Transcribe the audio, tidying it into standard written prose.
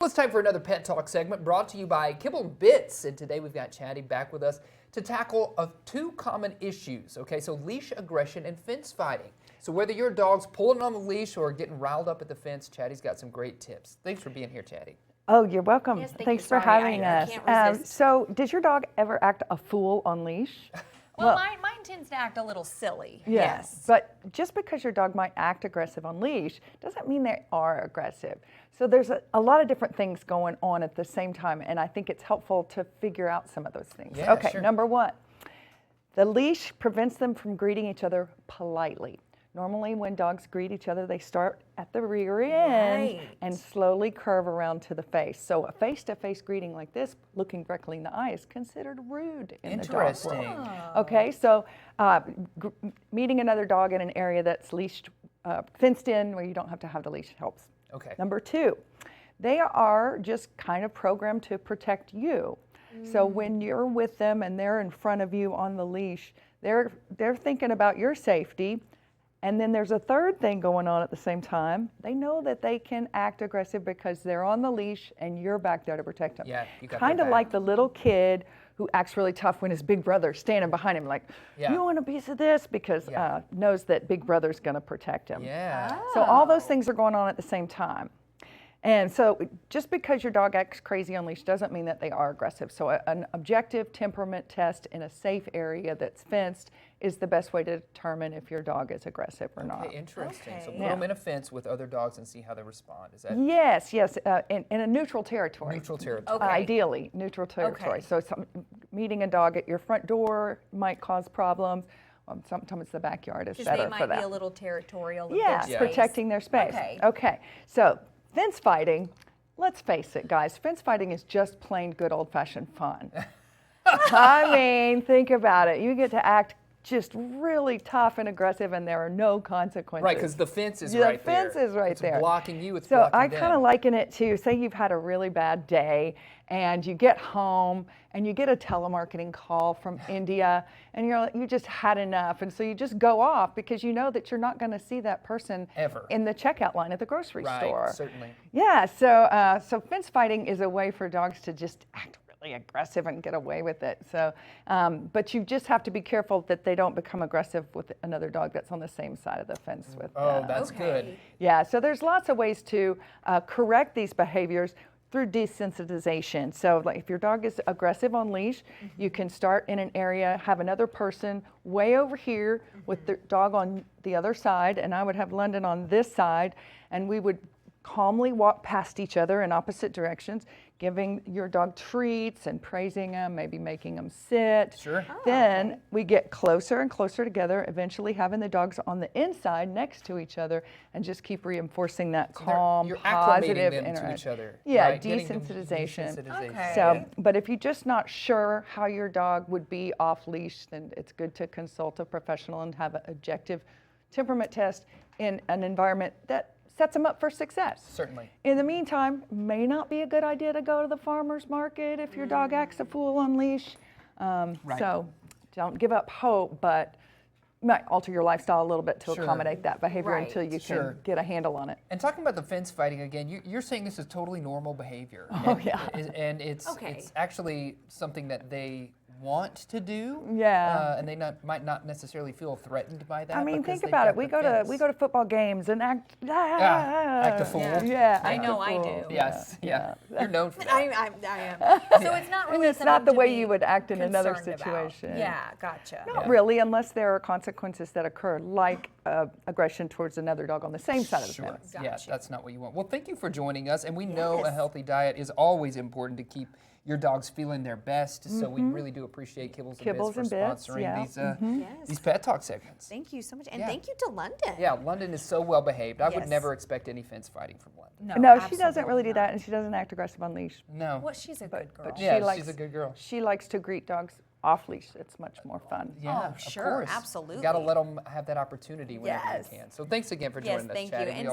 Well, it's time for another Pet Talk segment brought to you by Kibble and Bits. And today we've got Chatty back with us to tackle two common issues. Okay, so leash aggression and fence fighting. So whether your dog's pulling on the leash or getting riled up at the fence, Chatty's got some great tips. Thanks for being here, Chatty. Oh, you're welcome. Yes, Thanks for having us. I can't resist. So, does your dog ever act a fool on leash? Well, mine tends to act a little silly. Yes. But just because your dog might act aggressive on leash doesn't mean they are aggressive. So there's a lot of different things going on at the same time, and I think it's helpful to figure out some of those things. Yeah, okay, sure. Number one, the leash prevents them from greeting each other politely. Normally when dogs greet each other, they start at the rear end and slowly curve around to the face. So a face-to-face greeting like this, looking directly in the eye, is considered rude in the dog world. Okay, so meeting another dog in an area that's leashed, fenced in, where you don't have to have the leash helps. Okay. Number two, they are just kind of programmed to protect you. So when you're with them and they're in front of you on the leash, they're thinking about your safety. And then there's a third thing going on at the same time. They know that they can act aggressive because they're on the leash and you're back there to protect them. Yeah, you got kind their of back. like the little kid who acts really tough when his big brother's standing behind him like, you want a piece of this? Because knows that big brother's going to protect him. Yeah. So all those things are going on at the same time. And so just because your dog acts crazy on leash doesn't mean that they are aggressive. So an objective temperament test in a safe area that's fenced is the best way to determine if your dog is aggressive or not. Okay, interesting. Okay. So put them in a fence with other dogs and see how they respond. Is that Yes, in a neutral territory. neutral territory? Okay. Ideally, neutral territory. Okay. So meeting a dog at your front door might cause problems. Sometimes the backyard is better They for might that. be a little territorial. of Yes, their space. protecting their space. Okay. So fence fighting, let's face it, guys, fence fighting is just plain good old-fashioned fun. I mean, think about it. You get to act just really tough and aggressive, and there are no consequences. Right, because the fence is right there. The fence is right there. It's blocking you, it's so blocking I them. kind of liken it to, say you've had a really bad day, and you get home, and you get a telemarketing call from India, and you just had enough, and so you just go off because you know that you're not going to see that person Ever. in the checkout line at the grocery store. Right, certainly. Yeah, so fence fighting is a way for dogs to just act really aggressive and get away with it. So, but you just have to be careful that they don't become aggressive with another dog that's on the same side of the fence with. Oh, that's good. Yeah, so there's lots of ways to correct these behaviors through desensitization. So like if your dog is aggressive on leash, you can start in an area, have another person way over here with the dog on the other side, and I would have London on this side, and we would calmly walk past each other in opposite directions, giving your dog treats and praising them, maybe making them sit. Sure. Then we get closer and closer together, eventually having the dogs on the inside next to each other, and just keep reinforcing that calm, You're positive acclimating them to interaction. each other. Yeah, right? Getting them desensitization. Okay. So, but if you're just not sure how your dog would be off leash, then it's good to consult a professional and have an objective temperament test in an environment that sets them up for success. Certainly. In the meantime, may not be a good idea to go to the farmer's market if your dog acts a fool on leash. So don't give up hope, but you might alter your lifestyle a little bit to accommodate that behavior until you can get a handle on it. And talking about the fence fighting again, you're saying this is totally normal behavior. Oh, and, yeah. And it's actually something that they want to do. Yeah. And they might not necessarily feel threatened by that. I mean, because think they've about got it. We the go fence. to football games and act a fool. Yeah, I act know a I fool. do. Yes, yeah. You're known for that. I am. So it's not And really it's something not the to way be you would act in another concerned about. situation. Yeah, gotcha. Not really, unless there are consequences that occur, like aggression towards another dog on the same side of the fence. Yeah, that's not what you want. Well, thank you for joining us. And we know a healthy diet is always important to keep your dogs feeling their best. So we really do appreciate Kibbles and Bits for sponsoring these Pet Talk segments. Thank you so much. And thank you to London. Yeah, London is so well behaved. I would never expect any fence fighting from London. No, she doesn't really do that, and she doesn't act aggressive on leash. No. Well, she's a good girl. But Yeah, she's a good girl. She likes to greet dogs off leash. It's much more fun. Yeah, Oh, sure, of course. absolutely. Got to let them have that opportunity whenever Yes. you can. So thanks again for joining us, thank you. Chad. And